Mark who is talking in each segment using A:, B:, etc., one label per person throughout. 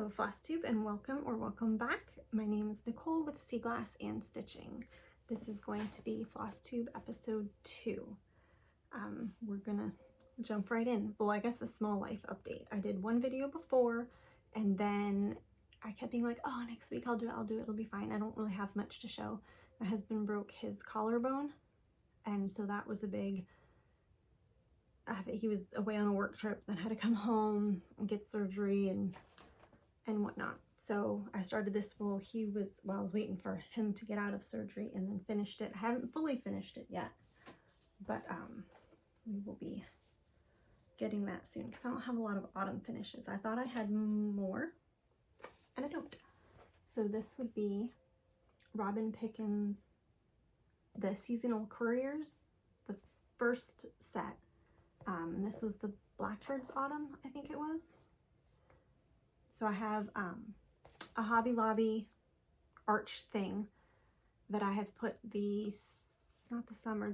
A: Hello Flosstube and welcome back. My name is Nicole with Sea Glass and Stitching. This is going to be Flosstube episode 2. We're gonna jump right in. Well, I guess a small life update. I did one video before and then I kept being like, oh, next week I'll do it, it'll be fine. I don't really have much to show. My husband broke his collarbone and so that was a big, he was away on a work trip, then had to come home and get surgery and whatnot. So I started this while I was waiting for him to get out of surgery, and then finished it. I haven't fully finished it yet, but we will be getting that soon because I don't have a lot of autumn finishes. I thought I had more and I don't. So this would be Robin Pickens, the Seasonal Couriers, the first set. And this was the Blackbird's Autumn, I think it was. So I have a Hobby Lobby arch thing that I have put the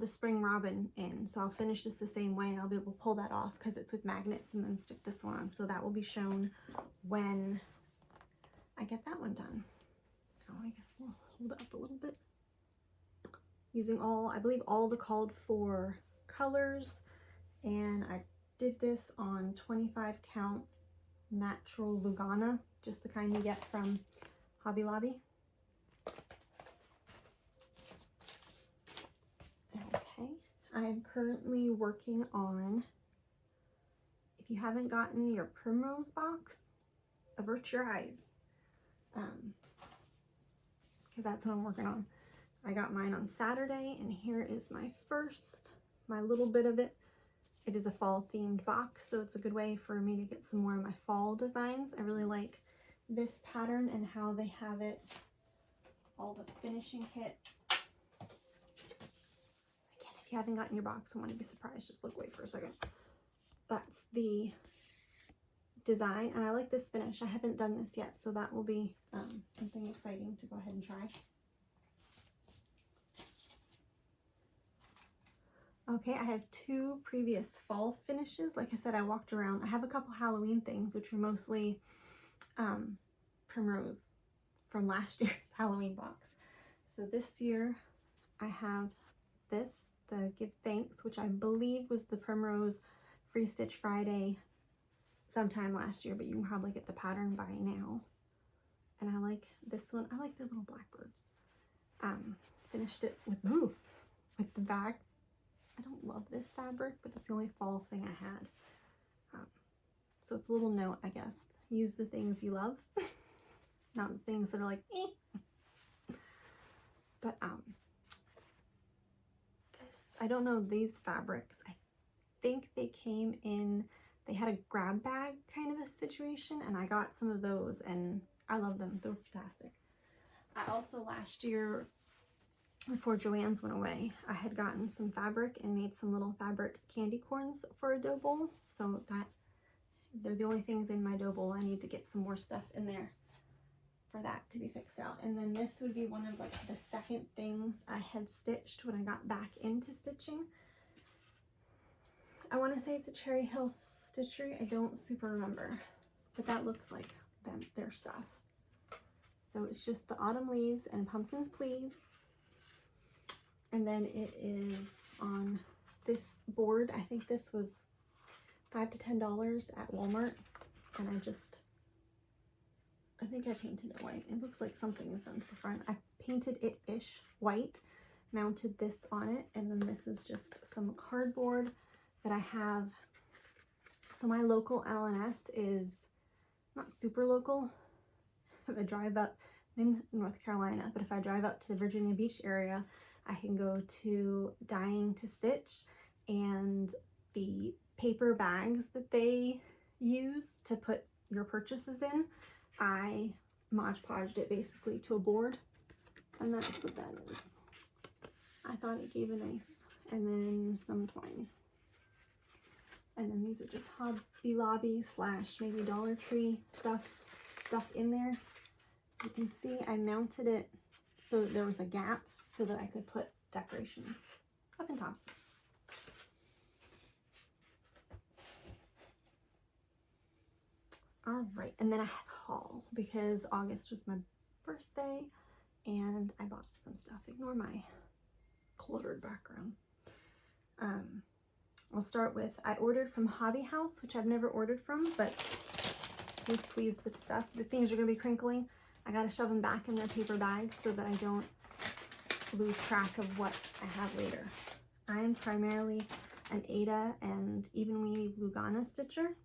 A: spring robin in. So I'll finish this the same way. I'll be able to pull that off because it's with magnets and then stick this one on. So that will be shown when I get that one done. Oh, I guess we'll hold it up a little bit. Using I believe all the called for colors. And I did this on 25 count natural Lugana, just the kind you get from Hobby Lobby. Okay, I am currently working on, if you haven't gotten your Primrose box, avert your eyes, because that's what I'm working on. I got mine on Saturday, and here is my little bit of it. It is a fall themed box, so it's a good way for me to get some more of my fall designs. I really like this pattern and how they have it, all the finishing kit. Again, if you haven't gotten your box, I want to be surprised. Just look away for a second. That's the design, and I like this finish. I haven't done this yet, so that will be something exciting to go ahead and try. Okay, I have 2 previous fall finishes. Like I said, I walked around. I have a couple Halloween things, which are mostly Primrose from last year's Halloween box. So this year I have this, the Give Thanks, which I believe was the Primrose Free Stitch Friday sometime last year, but you can probably get the pattern by now. And I like this one. I like the little blackbirds. Finished it with the bag. I don't love this fabric, but it's the only fall thing I had. So it's a little note, I guess. Use the things you love, not the things that are like, eh. But I don't know these fabrics. I think they came in, they had a grab bag kind of a situation, and I got some of those, and I love them. They're fantastic. I also last year, before Joann's went away, I had gotten some fabric and made some little fabric candy corns for a dough bowl. So they're the only things in my dough bowl. I need to get some more stuff in there for that to be fixed out. And then this would be one of like the second things I had stitched when I got back into stitching. I want to say it's a Cherry Hill Stitchery. I don't super remember, but that looks like their stuff. So it's just the autumn leaves and pumpkins please. And then it is on this board. I think this was $5 to $10 at Walmart. And I think I painted it white. It looks like something is done to the front. I painted it-ish white, mounted this on it, and then this is just some cardboard that I have. So my local L&S is not super local. If I drive up, I'm in North Carolina, but if I drive up to the Virginia Beach area, I can go to Dying to Stitch, and the paper bags that they use to put your purchases in, I Mod Podged it basically to a board, and that's what that is. I thought it gave a nice, and then some twine. And then these are just Hobby Lobby / maybe Dollar Tree stuff in there. You can see I mounted it so that there was a gap so that I could put decorations up and top. All right, and then I have haul. because August was my birthday and I bought some stuff. Ignore my cluttered background. I'll start with, I ordered from Hobby House, which I've never ordered from, but was pleased with stuff. The things are going to be crinkling. I got to shove them back in their paper bags so that I don't lose track of what I have later. I am primarily an Aida and even weave Lugana stitcher.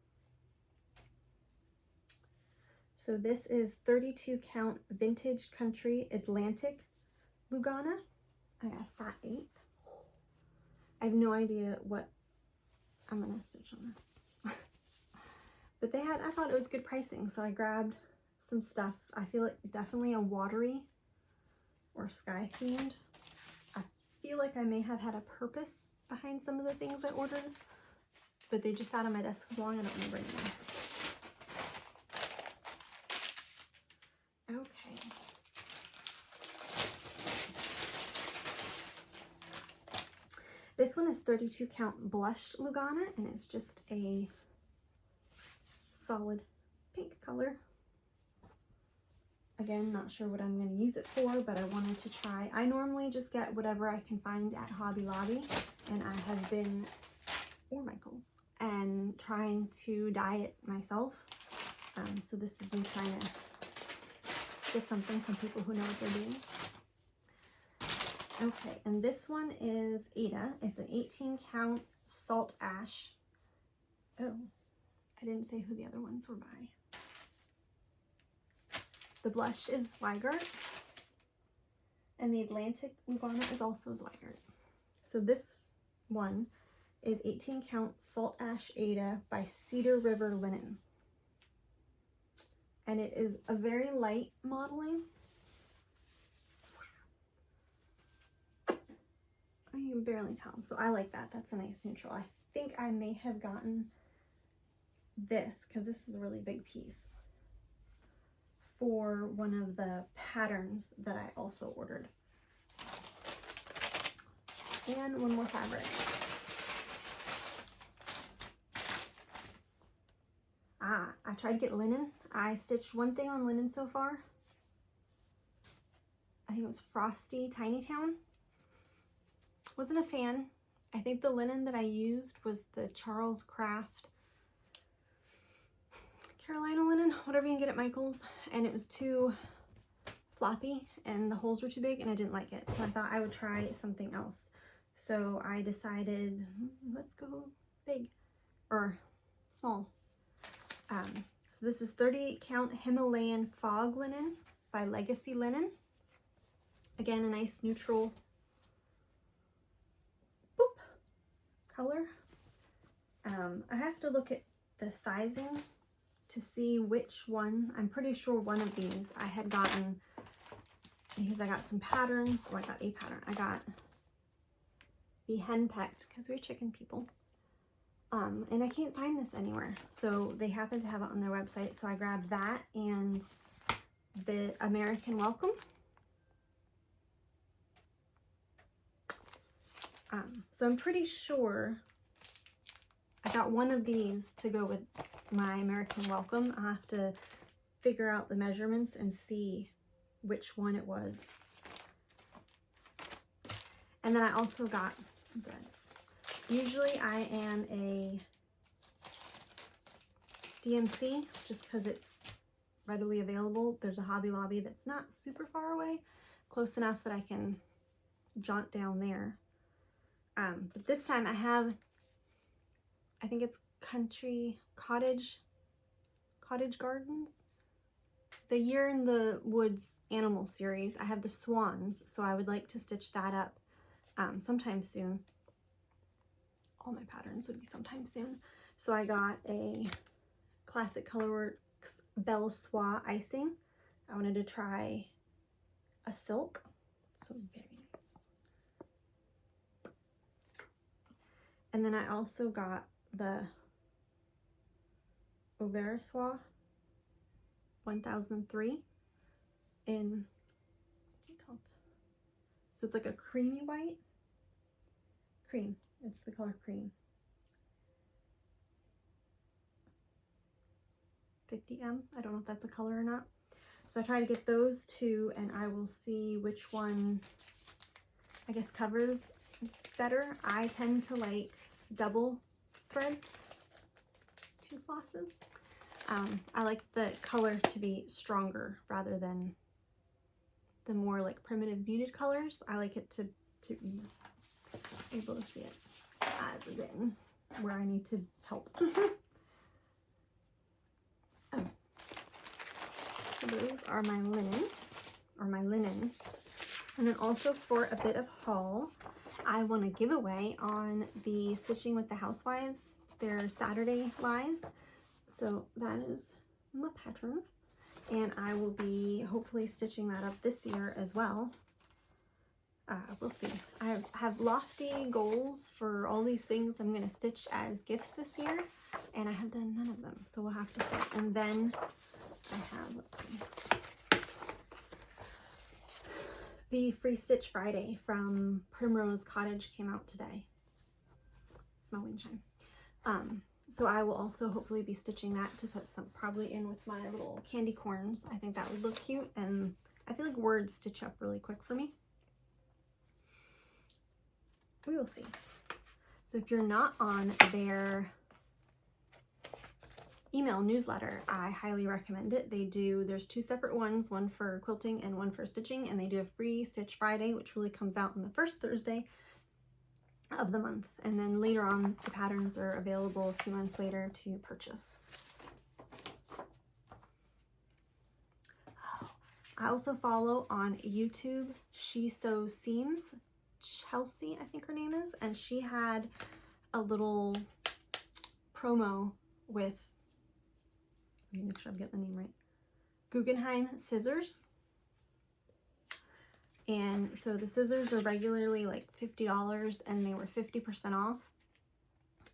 A: So this is 32 count Vintage Country Atlantic Lugana. I got a fat 8th. I have no idea what I'm gonna stitch on this. But they had, I thought it was good pricing, so I grabbed some stuff. I feel like definitely a watery or sky themed. I feel like I may have had a purpose behind some of the things I ordered, but they just sat on my desk so long I don't remember anymore. Okay. This one is 32 count blush Lugana, and it's just a solid pink color. Again, not sure what I'm going to use it for, but I wanted to try. I normally just get whatever I can find at Hobby Lobby, and I have been, or Michael's, and trying to dye it myself. So this was me trying to get something from people who know what they're doing. Okay, and this one is Aida. It's an 18 count salt ash. Oh, I didn't say who the other ones were by. The blush is Zweigart, and the Atlantic Lugana is also Zweigart. So this one is 18 count Salt Ash Aida by Cedar River Linen. And it is a very light modeling. You can barely tell, so I like that. That's a nice neutral. I think I may have gotten this, because this is a really big piece, for one of the patterns that I also ordered. And one more fabric. I tried to get linen. I stitched one thing on linen so far. I think it was Frosty Tiny Town. Wasn't a fan. I think the linen that I used was the Charles Craft Carolina linen, whatever you can get at Michael's, and it was too floppy and the holes were too big and I didn't like it, so I thought I would try something else. So I decided, let's go big or small. So this is 38 count Himalayan Fog Linen by Legacy Linen. Again, a nice neutral color. I have to look at the sizing to see which one. I'm pretty sure one of these I had gotten, because I got some patterns. Oh, I got a pattern. I got the henpecked, because we're chicken people. And I can't find this anywhere. So they happen to have it on their website. So I grabbed that and the American Welcome. So I'm pretty sure I got one of these to go with my American Welcome. I'll have to figure out the measurements and see which one it was. And then I also got some threads. Usually I am a DMC just because it's readily available. There's a Hobby Lobby that's not super far away, close enough that I can jaunt down there. But this time I have, I think it's Cottage Gardens. The Year in the Woods animal series. I have the swans, so I would like to stitch that up sometime soon. All my patterns would be sometime soon. So I got a Classic Colorworks Belle Soie icing. I wanted to try a silk. So very nice. And then I also got the Auvera Soie 1003 in, so it's like a creamy white. Cream. It's the color cream. 50M. I don't know if that's a color or not. So I try to get those two, and I will see which one, I guess, covers better. I tend to like double thread 2 flosses. I like the color to be stronger rather than the more like primitive muted colors. I like it to be able to see it as written where I need to help. Oh. So those are my linens, or my linen. And then also for a bit of haul, I want to give away on the Stitching with the Housewives, their Saturday lives. So that is my pattern, and I will be hopefully stitching that up this year as well. We'll see. I have lofty goals for all these things I'm going to stitch as gifts this year, and I have done none of them, so we'll have to see. And then I have, let's see, the Free Stitch Friday from Primrose Cottage came out today. It's my wind chime. So I will also hopefully be stitching that to put some probably in with my little candy corns. I think that would look cute, and I feel like words stitch up really quick for me. We will see. So if you're not on their email newsletter, I highly recommend it. There's 2 separate ones, one for quilting and one for stitching, and they do a Free Stitch Friday, which really comes out on the first Thursday of the month, and then later on the patterns are available a few months later to purchase. I also follow on YouTube She Sews Seams, Chelsea I think her name is, and she had a little promo with, let me make sure I'm getting the name right, Guggenheim scissors. And so the scissors are regularly like $50, and they were 50% off.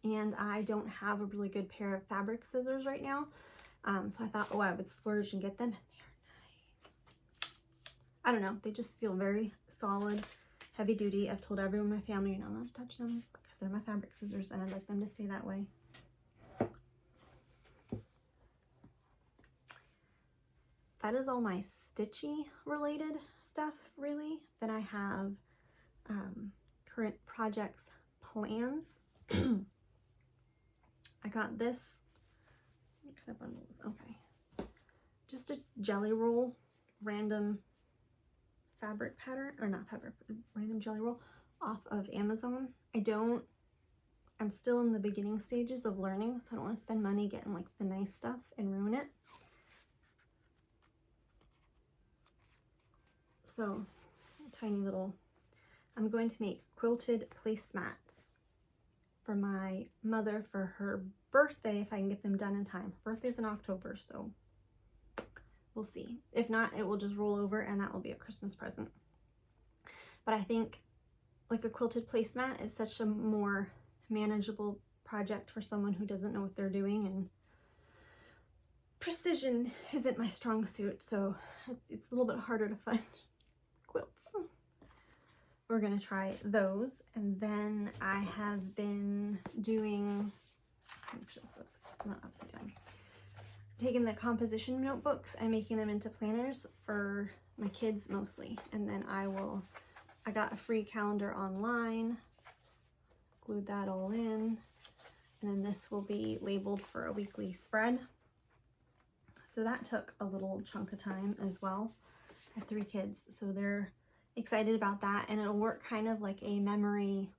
A: And I don't have a really good pair of fabric scissors right now. So I thought, oh, I would splurge and get them. And they are nice. I don't know. They just feel very solid, heavy duty. I've told everyone in my family you're not allowed to touch them because they're my fabric scissors, and I'd like them to stay that way. That is all my stitchy related stuff, really. Then I have current projects plans. I got this, what kind of bundle is, okay, just a jelly roll, random fabric pattern, or not fabric, random jelly roll off of Amazon. I'm still in the beginning stages of learning, so I don't want to spend money getting like the nice stuff and ruin it. So, tiny little, I'm going to make quilted placemats for my mother for her birthday, if I can get them done in time. Her birthday's in October, so we'll see. If not, it will just roll over, and that will be a Christmas present. But I think like a quilted placemat is such a more manageable project for someone who doesn't know what they're doing, and precision isn't my strong suit, so it's a little bit harder to find quilts. We're gonna try those, and then I have been doing, make sure this is not upside down, taking the composition notebooks and making them into planners for my kids mostly. And then I got a free calendar online, glued that all in, and then this will be labeled for a weekly spread. So that took a little chunk of time as well. I have 3 kids, so they're excited about that, and it'll work kind of like a memory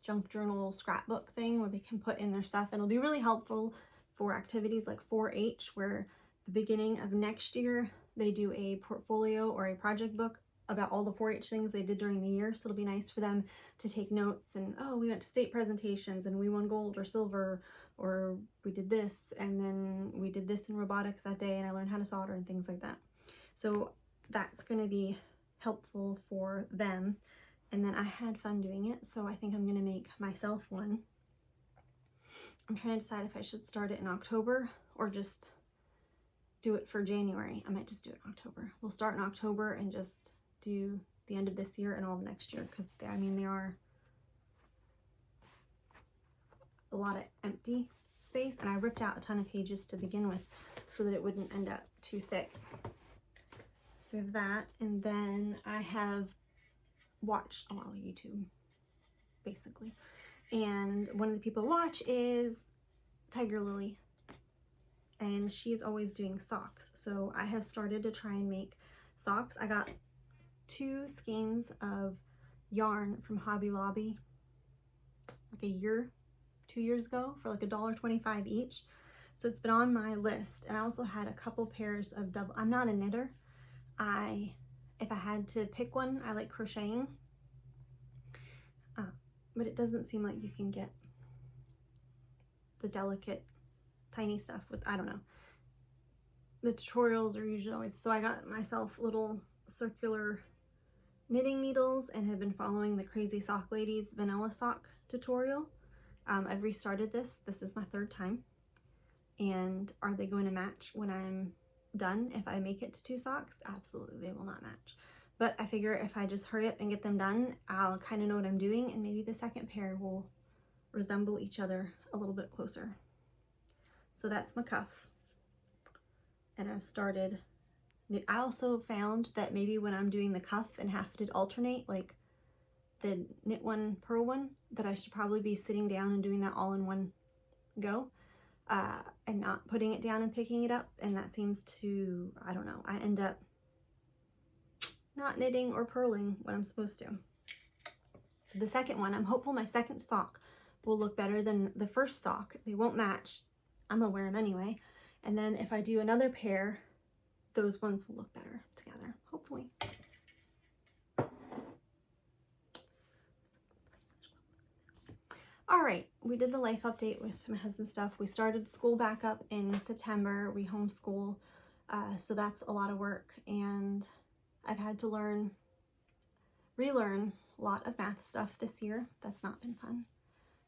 A: junk journal scrapbook thing where they can put in their stuff, and it'll be really helpful for activities like 4-H, where the beginning of next year they do a portfolio or a project book about all the 4-H things they did during the year. So it'll be nice for them to take notes and, oh, we went to state presentations and we won gold or silver, or we did this, and then we did this in robotics that day, and I learned how to solder and things like that. So that's going to be helpful for them. And then I had fun doing it, so I think I'm going to make myself one. I'm trying to decide if I should start it in October or just do it for January. I might just do it in October. We'll start in October and just do the end of this year and all of next year, because I mean, there are a lot of empty space, and I ripped out a ton of pages to begin with so that it wouldn't end up too thick. So we have that, and then I have watched a lot of YouTube, basically. And one of the people I watch is Tiger Lily, and she's always doing socks. So I have started to try and make socks. I got 2 skeins of yarn from Hobby Lobby like 2 years ago for like $1.25 each. So it's been on my list. And I also had a couple pairs of double, I'm not a knitter. If I had to pick one, I like crocheting. But it doesn't seem like you can get the delicate tiny stuff with, I don't know. The tutorials are usually always, so I got myself little circular knitting needles and have been following the Crazy Sock Lady's vanilla sock tutorial. I've restarted this. This is my 3rd time. And are they going to match when I'm done? If I make it to 2 socks, absolutely they will not match. But I figure if I just hurry up and get them done, I'll kind of know what I'm doing, and maybe the second pair will resemble each other a little bit closer. So that's my cuff. And I've started. I also found that maybe when I'm doing the cuff and have to alternate, like the knit one, purl one, that I should probably be sitting down and doing that all in one go, and not putting it down and picking it up. And that seems to, I don't know, I end up not knitting or purling what I'm supposed to. So the second one, I'm hopeful my second sock will look better than the first sock. They won't match. I'm gonna wear them anyway. And then if I do another pair, those ones will look better together, hopefully. All right, we did the life update with my husband's stuff. We started school back up in September. We homeschool, so that's a lot of work. And I've had to relearn a lot of math stuff this year. That's not been fun.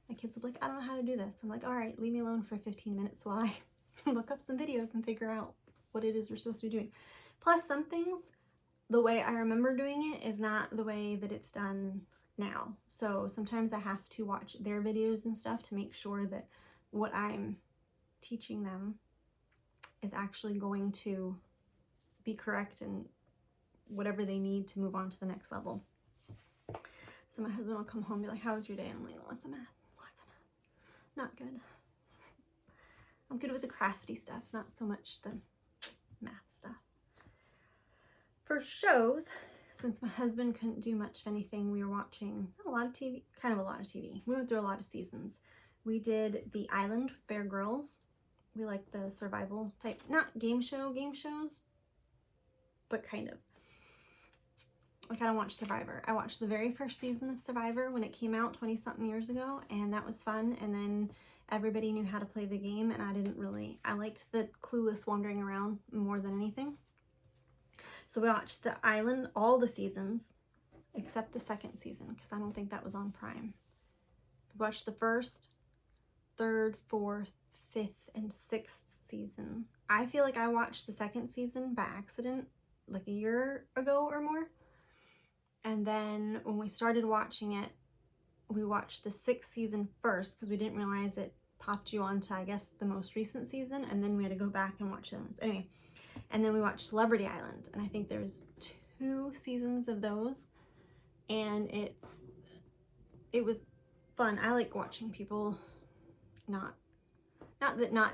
A: My kids will be like, I don't know how to do this. I'm like, all right, leave me alone for 15 minutes while I look up some videos and figure out what it is we're supposed to be doing. Plus, some things, the way I remember doing it is not the way that it's done now. So sometimes I have to watch their videos and stuff to make sure that what I'm teaching them is actually going to be correct and whatever they need to move on to the next level. So my husband will come home and be like, how was your day? And I'm like, lots of math. Not good. I'm good with the crafty stuff, not so much the math stuff. For shows, since my husband couldn't do much of anything, we were watching a lot of TV, kind of a lot of TV. We went through a lot of seasons. We did The Island with Bear Grylls. We like the survival type, not game shows, but kind of. I kind of watched Survivor. I watched the very first season of Survivor when it came out 20-something years ago, and that was fun. And then everybody knew how to play the game, and I didn't really. I liked the clueless wandering around more than anything. So we watched The Island, all the seasons, except the second season, because I don't think that was on Prime. We watched the first, third, fourth, fifth, and sixth season. I feel like I watched the second season by accident, like a year ago or more. And then when we started watching it, we watched the sixth season first because we didn't realize it popped you onto, I guess, the most recent season. And then we had to go back and watch those. Anyway, and then we watched Celebrity Island. And I think there's 2 seasons of those. And it was fun. I like watching people not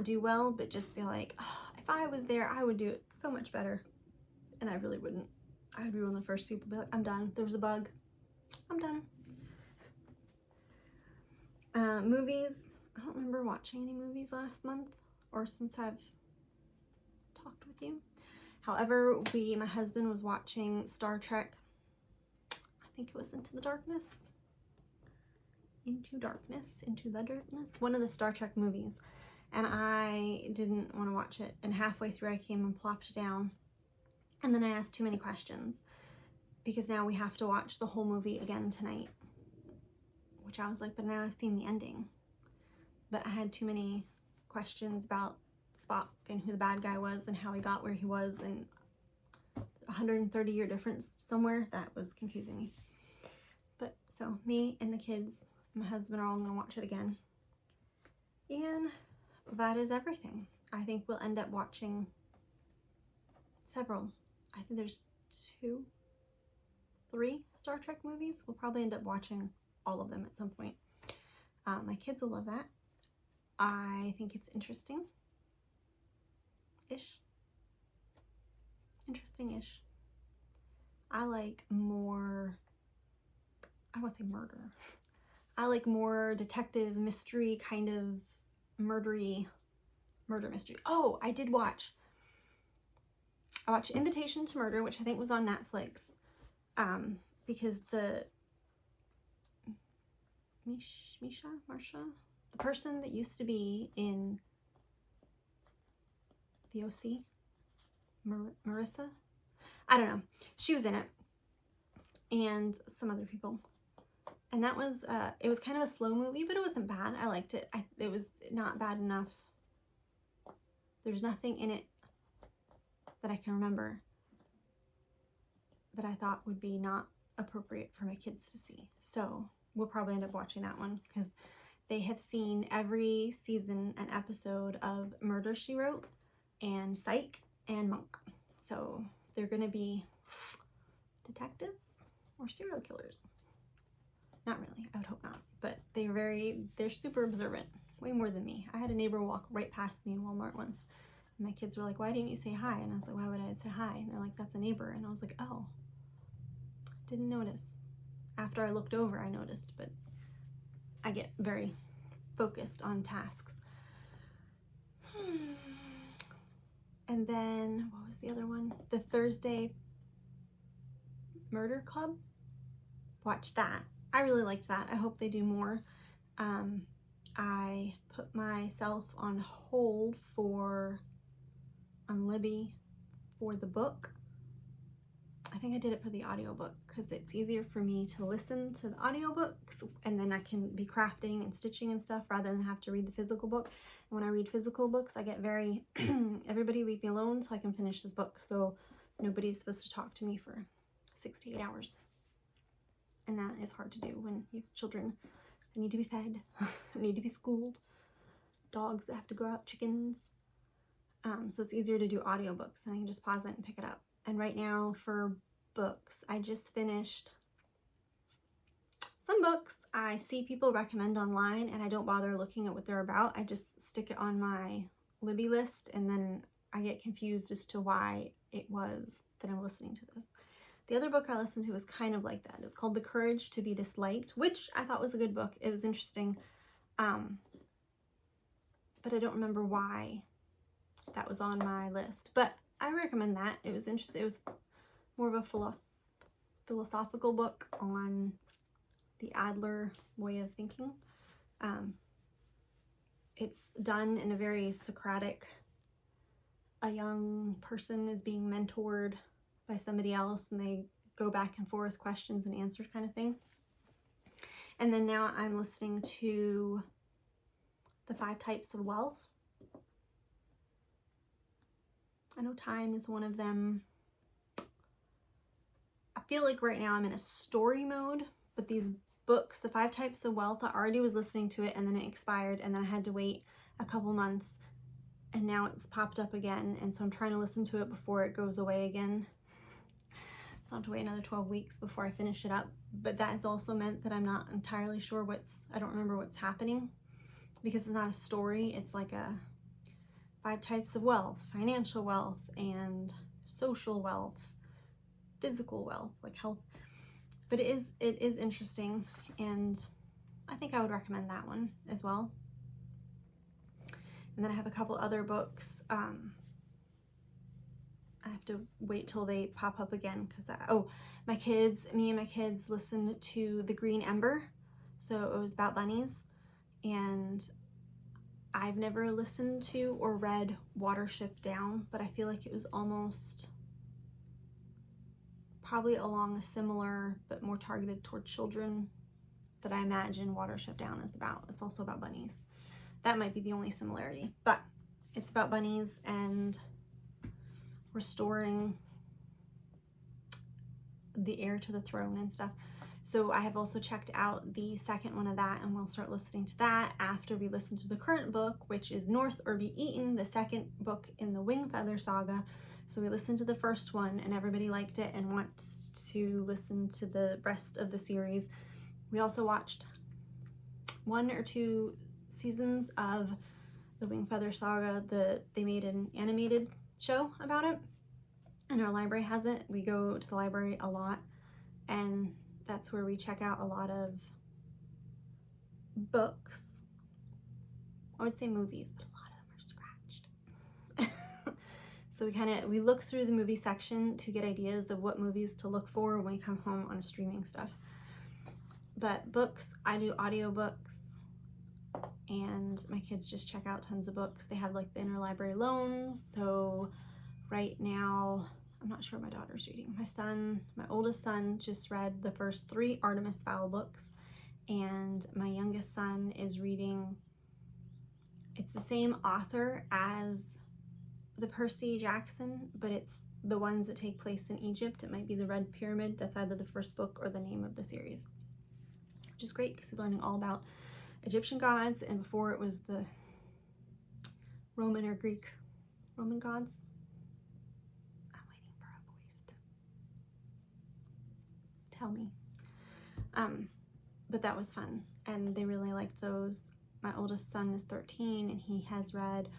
A: do well, but just be like, oh, if I was there, I would do it so much better. And I really wouldn't. I would be one of the first people to be like, I'm done. There was a bug. I'm done. Movies. I don't remember watching any movies last month or since I've talked with you. However, my husband was watching Star Trek. I think it was Into the Darkness. One of the Star Trek movies. And I didn't want to watch it. And halfway through I came and plopped down. And then I asked too many questions because now we have to watch the whole movie again tonight, which I was like, but now I've seen the ending. But I had too many questions about Spock and who the bad guy was and how he got where he was and 130-year difference somewhere. That was confusing me. But so me and the kids, my husband are all gonna watch it again. And that is everything. I think we'll end up watching several. I think there's 3 Star Trek movies. We'll probably end up watching all of them at some point. My kids will love that. I think it's interesting-ish. Interesting-ish. I like more, I don't want to say murder. I like more detective mystery, kind of murder mystery. Oh, I watched Invitation to Murder, which I think was on Netflix, because the Marsha, the person that used to be in the OC, Marissa, I don't know, she was in it, and some other people, and that was it was kind of a slow movie, but it wasn't bad. I liked it. It was not bad enough. There's nothing in it that I can remember that I thought would be not appropriate for my kids to see. So we'll probably end up watching that one because they have seen every season an episode of Murder, She Wrote and Psych and Monk. So they're going to be detectives or serial killers. Not really, I would hope not. But they're super observant, way more than me. I had a neighbor walk right past me in Walmart once. And my kids were like, why didn't you say hi? And I was like, why would I say hi? And they're like, that's a neighbor. And I was like, oh, didn't notice. After I looked over, I noticed, but I get very focused on tasks. And then, what was the other one? The Thursday Murder Club. Watched that. I really liked that. I hope they do more. I put myself on hold on Libby for the book. I think I did it for the audiobook because it's easier for me to listen to the audiobooks and then I can be crafting and stitching and stuff rather than have to read the physical book. And when I read physical books, I get very, everybody leave me alone so I can finish this book. So nobody's supposed to talk to me for 6 to 8 hours. And that is hard to do when you have children that need to be fed, need to be schooled, dogs that have to go out, chickens. So it's easier to do audiobooks and I can just pause it and pick it up. And right now for books, I just finished some books I see people recommend online and I don't bother looking at what they're about. I just stick it on my Libby list and then I get confused as to why it was that I'm listening to this. The other book I listened to was kind of like that. It's called The Courage to be Disliked, which I thought was a good book. It was interesting. But I don't remember why that was on my list. But I recommend that. It was interesting. It was more of a philosophical book on the Adler way of thinking. It's done in a very Socratic, a young person is being mentored by somebody else and they go back and forth, questions and answers kind of thing. And then now I'm listening to The 5 Types of Wealth. I know time is one of them. I feel like right now I'm in a story mode, but these books, The 5 Types of Wealth, I already was listening to it and then it expired and then I had to wait a couple months and now it's popped up again. And so I'm trying to listen to it before it goes away again. So I have to wait another 12 weeks before I finish it up. But that has also meant that I'm not entirely sure I don't remember what's happening because it's not a story. It's like a 5 types of wealth, financial wealth and social wealth, physical wealth, like health. But it is interesting and I think I would recommend that one as well. And then I have a couple other books. I have to wait till they pop up again because me and my kids listened to The Green Ember. So it was about bunnies and I've never listened to or read Watership Down, but I feel like it was almost probably along a similar but more targeted toward children that I imagine Watership Down is about. It's also about bunnies. That might be the only similarity, but it's about bunnies and restoring the heir to the throne and stuff. So I have also checked out the second one of that, and we'll start listening to that after we listen to the current book, which is North or Be Eaten, the second book in the Wingfeather saga. So we listened to the first one and everybody liked it and wants to listen to the rest of the series. We also watched 1 or 2 seasons of the Wingfeather saga. They made an animated show about it, and our library has it. We go to the library a lot, and that's where we check out a lot of books. I would say movies, but a lot of them are scratched. So we look through the movie section to get ideas of what movies to look for when we come home on streaming stuff. But books, I do audiobooks, and my kids just check out tons of books. They have like the interlibrary loans. So right now, I'm not sure what my daughter's reading. My oldest son just read the first 3 Artemis Fowl books, and my youngest son is reading, it's the same author as the Percy Jackson, but it's the ones that take place in Egypt. It might be the Red Pyramid. That's either the first book or the name of the series, which is great because he's learning all about Egyptian gods, and before it was the Roman or Roman gods. Tell me. But that was fun, and they really liked those. My oldest son is 13, and he has read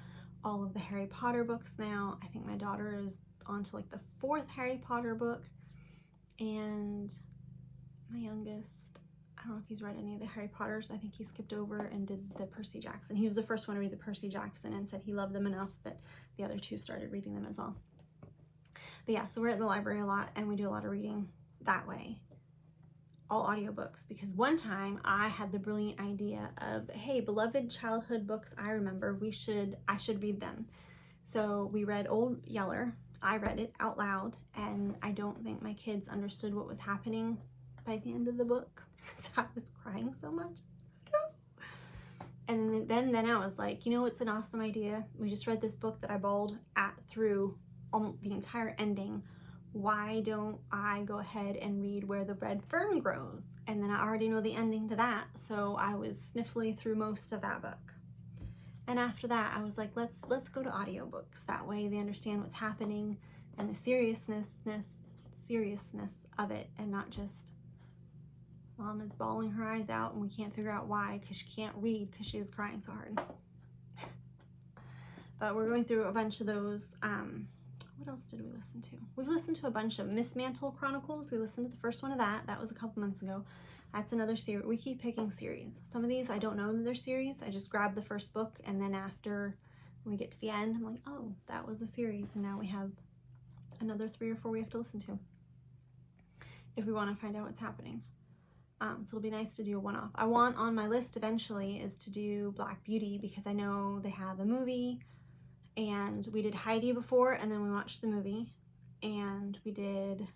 A: all of the Harry Potter books now. I think my daughter is on to like the 4th Harry Potter book, and my youngest, I don't know if he's read any of the Harry Potters. I think he skipped over and did the Percy Jackson. He was the first one to read the Percy Jackson and said he loved them enough that the other 2 started reading them as well. But yeah, so we're at the library a lot, and we do a lot of reading that way. All audiobooks, because one time I had the brilliant idea of, hey, beloved childhood books I remember, I should read them. So we read Old Yeller. I read it out loud, and I don't think my kids understood what was happening by the end of the book because I was crying so much. And then I was like, you know, it's an awesome idea. We just read this book that I bawled through the entire ending. Why don't I go ahead and read Where the Red Fern Grows? And then I already know the ending to that, so I was sniffly through most of that book. And after that, I was like, let's go to audiobooks. That way they understand what's happening and the seriousness of it, and not just Mom is bawling her eyes out and we can't figure out why because she can't read because she is crying so hard. But we're going through a bunch of those. What else did we listen to? We've listened to a bunch of Miss Mantle Chronicles. We listened to the first one of that. That was a couple months ago. That's another series. We keep picking series. Some of these I don't know that they're series. I just grab the first book, and then after we get to the end, I'm like, oh, that was a series, and now we have another 3 or 4 we have to listen to if we want to find out what's happening. So it'll be nice to do a one-off. I want on my list eventually is to do Black Beauty, because I know they have a movie. And we did Heidi before, and then we watched the movie, and we did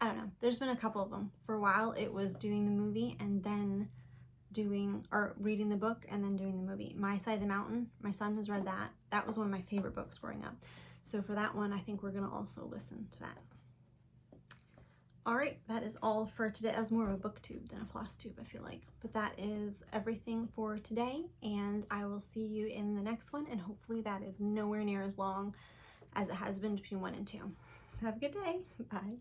A: I don't know, there's been a couple of them. For a while it was doing the movie and then reading the book and then doing the movie. My Side of the Mountain, my son has read that. That was one of my favorite books growing up. So for that one, I think we're gonna also listen to that. All right, that is all for today. That was more of a booktube than a floss tube, I feel like. But that is everything for today, and I will see you in the next one, and hopefully that is nowhere near as long as it has been between 1 and 2. Have a good day. Bye.